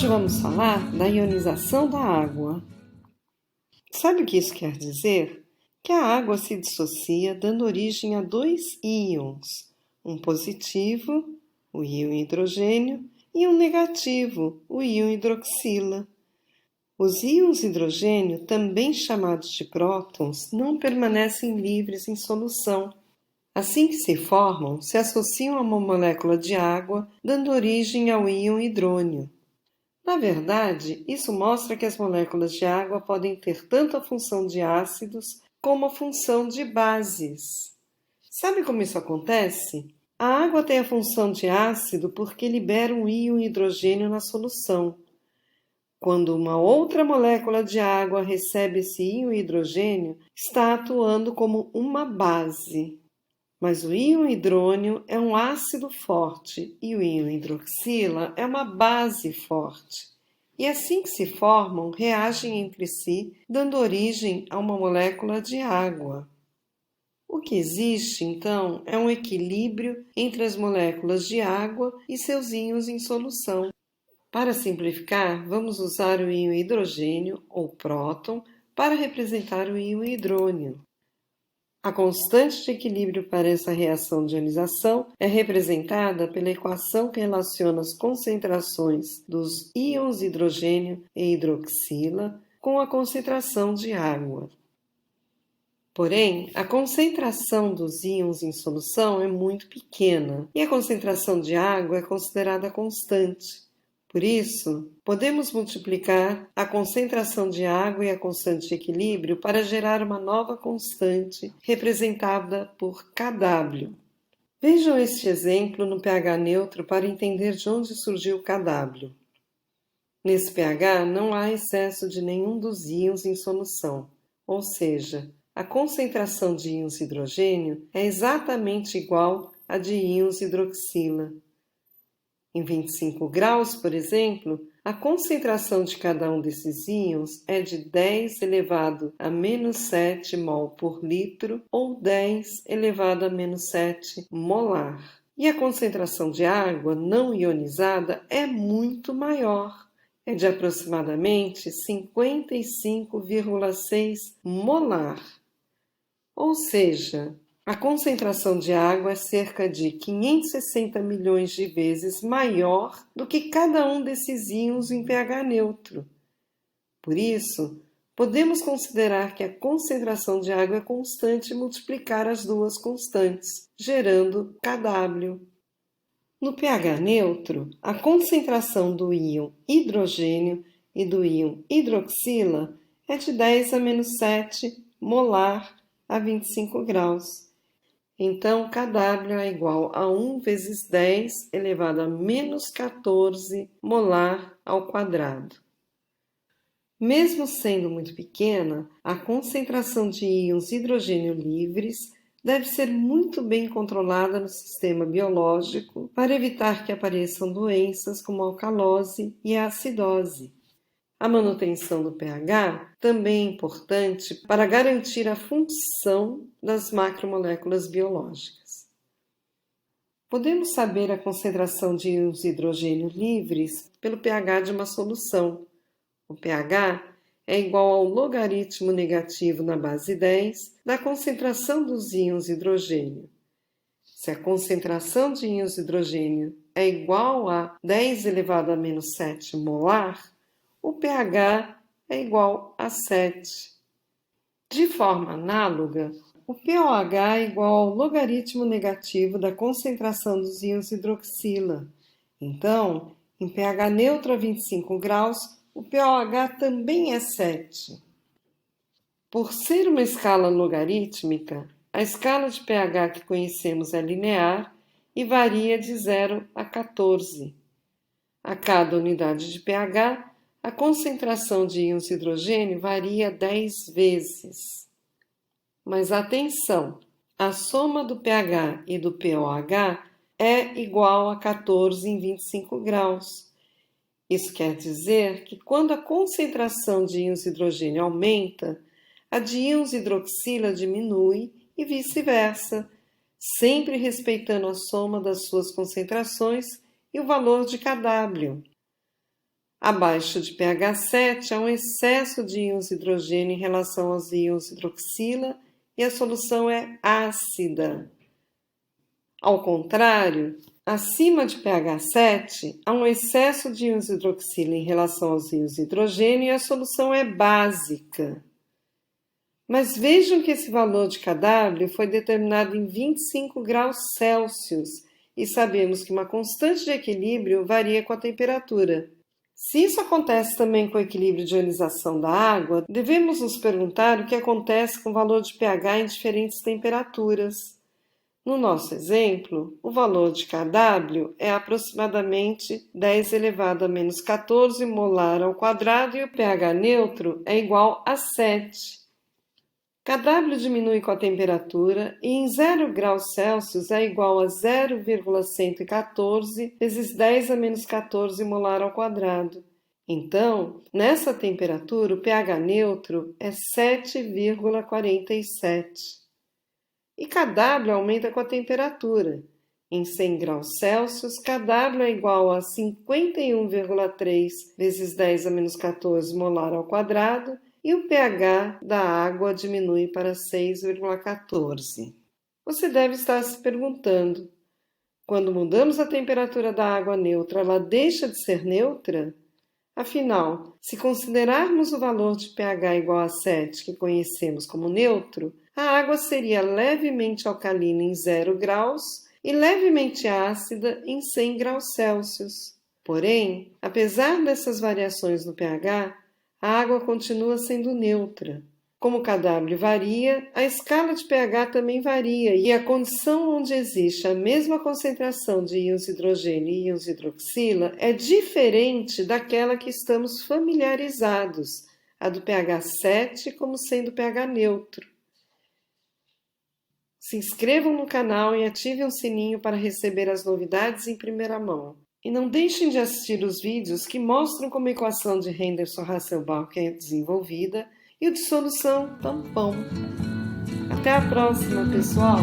Hoje vamos falar da ionização da água. Sabe o que isso quer dizer? Que a água se dissocia dando origem a dois íons, um positivo, o íon hidrogênio, e um negativo, o íon hidroxila. Os íons hidrogênio, também chamados de prótons, não permanecem livres em solução. Assim que se formam, se associam a uma molécula de água, dando origem ao íon hidrônio. Na verdade, isso mostra que as moléculas de água podem ter tanto a função de ácidos como a função de bases. Sabe como isso acontece? A água tem a função de ácido porque libera um íon hidrogênio na solução. Quando uma outra molécula de água recebe esse íon hidrogênio, está atuando como uma base. Mas o íon hidrônio é um ácido forte e o íon hidroxila é uma base forte. E assim que se formam, reagem entre si, dando origem a uma molécula de água. O que existe, então, é um equilíbrio entre as moléculas de água e seus íons em solução. Para simplificar, vamos usar o íon hidrogênio, ou próton, para representar o íon hidrônio. A constante de equilíbrio para essa reação de ionização é representada pela equação que relaciona as concentrações dos íons hidrogênio e hidroxila com a concentração de água. Porém, a concentração dos íons em solução é muito pequena e a concentração de água é considerada constante. Por isso, podemos multiplicar a concentração de água e a constante de equilíbrio para gerar uma nova constante, representada por Kw. Vejam este exemplo no pH neutro para entender de onde surgiu Kw. Nesse pH não há excesso de nenhum dos íons em solução, ou seja, a concentração de íons hidrogênio é exatamente igual à de íons hidroxila. Em 25 graus, por exemplo, a concentração de cada um desses íons é de 10 elevado a menos 7 mol por litro ou 10 elevado a menos 7 molar. E a concentração de água não ionizada é muito maior. É de aproximadamente 55,6 molar. Ou seja, a concentração de água é cerca de 560 milhões de vezes maior do que cada um desses íons em pH neutro. Por isso, podemos considerar que a concentração de água é constante e multiplicar as duas constantes, gerando Kw. No pH neutro, a concentração do íon hidrogênio e do íon hidroxila é de 10 a menos 7 molar a 25 graus. Então, Kw é igual a 1 vezes 10 elevado a menos 14 molar ao quadrado. Mesmo sendo muito pequena, a concentração de íons hidrogênio livres deve ser muito bem controlada no sistema biológico para evitar que apareçam doenças como a alcalose e a acidose. A manutenção do pH também é importante para garantir a função das macromoléculas biológicas. Podemos saber a concentração de íons hidrogênio livres pelo pH de uma solução. O pH é igual ao logaritmo negativo na base 10 da concentração dos íons hidrogênio. Se a concentração de íons hidrogênio é igual a 10 elevado a menos 7 molar, o pH é igual a 7. De forma análoga, o pOH é igual ao logaritmo negativo da concentração dos íons hidroxila. Então, em pH neutro a 25 graus, o pOH também é 7. Por ser uma escala logarítmica, a escala de pH que conhecemos é linear e varia de 0 a 14. A cada unidade de pH, a concentração de íons hidrogênio varia 10 vezes. Mas atenção, a soma do pH e do pOH é igual a 14 em 25 graus. Isso quer dizer que quando a concentração de íons hidrogênio aumenta, a de íons hidroxila diminui e vice-versa, sempre respeitando a soma das suas concentrações e o valor de Kw. Abaixo de pH 7 há um excesso de íons hidrogênio em relação aos íons hidroxila e a solução é ácida. Ao contrário, acima de pH 7 há um excesso de íons hidroxila em relação aos íons hidrogênio e a solução é básica. Mas vejam que esse valor de Kw foi determinado em 25 graus Celsius e sabemos que uma constante de equilíbrio varia com a temperatura. Se isso acontece também com o equilíbrio de ionização da água, devemos nos perguntar o que acontece com o valor de pH em diferentes temperaturas. No nosso exemplo, o valor de Kw é aproximadamente 10 elevado a menos 14 molar ao quadrado e o pH neutro é igual a 7. Kw diminui com a temperatura e em 0 graus Celsius é igual a 0,114 vezes 10 a menos 14 molar ao quadrado. Então, nessa temperatura, o pH neutro é 7,47. E Kw aumenta com a temperatura. Em 100 graus Celsius, Kw é igual a 51,3 vezes 10 a menos 14 molar ao quadrado e o pH da água diminui para 6,14. Você deve estar se perguntando, quando mudamos a temperatura da água neutra, ela deixa de ser neutra? Afinal, se considerarmos o valor de pH igual a 7, que conhecemos como neutro, a água seria levemente alcalina em 0 graus e levemente ácida em 100 graus Celsius. Porém, apesar dessas variações no pH, a água continua sendo neutra. Como o Kw varia, a escala de pH também varia e a condição onde existe a mesma concentração de íons hidrogênio e íons hidroxila é diferente daquela que estamos familiarizados, a do pH 7 como sendo pH neutro. Se inscrevam no canal e ativem o sininho para receber as novidades em primeira mão. E não deixem de assistir os vídeos que mostram como a equação de Henderson-Hasselbalch é desenvolvida e o de solução tampão. Até a próxima, pessoal!